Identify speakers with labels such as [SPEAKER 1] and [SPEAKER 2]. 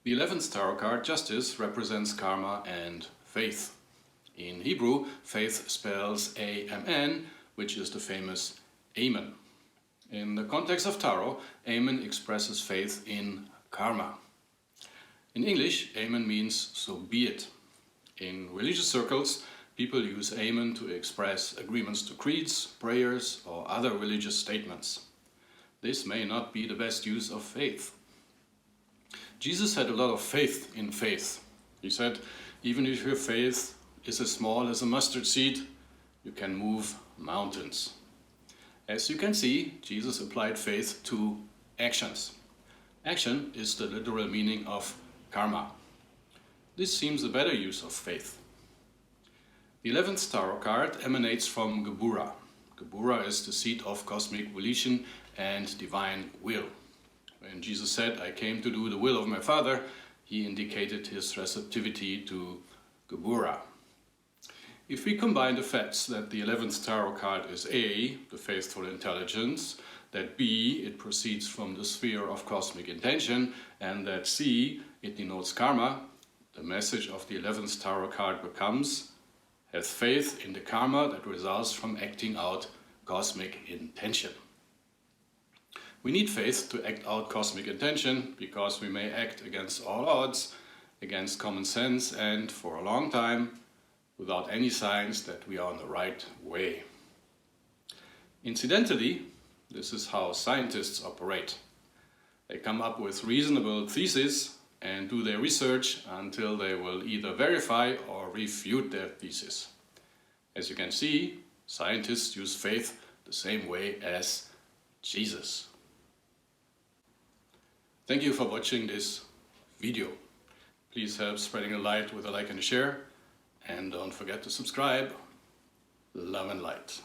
[SPEAKER 1] The 11th tarot card, Justice, represents karma and faith. In Hebrew, faith spells A-M-N, which is the famous Amen. In the context of tarot, Amen expresses faith in karma. In English, Amen means so be it. In religious circles, people use Amen to express agreements to creeds, prayers, or other religious statements. This may not be the best use of faith. Jesus had a lot of faith in faith. He said, even if your faith is as small as a mustard seed, you can move mountains. As you can see, Jesus applied faith to actions. Action is the literal meaning of karma. This seems a better use of faith. The 11th tarot card emanates from Gebura. Gebura is the seat of cosmic volition and divine will. When Jesus said, I came to do the will of my Father, he indicated his receptivity to Gebura. If we combine the facts that the 11th tarot card is A, the faithful intelligence, that B, it proceeds from the sphere of cosmic intention, and that C, it denotes karma, the message of the 11th tarot card becomes, have faith in the karma that results from acting out cosmic intention. We need faith to act out cosmic intention because we may act against all odds, against common sense, and for a long time without any signs that we are on the right way. Incidentally, this is how scientists operate. They come up with reasonable theses and do their research until they will either verify or refute their thesis. As you can see, scientists use faith the same way as Jesus. Thank you for watching this video. Please help spreading the light with a like and a share. And don't forget to subscribe. Love and light.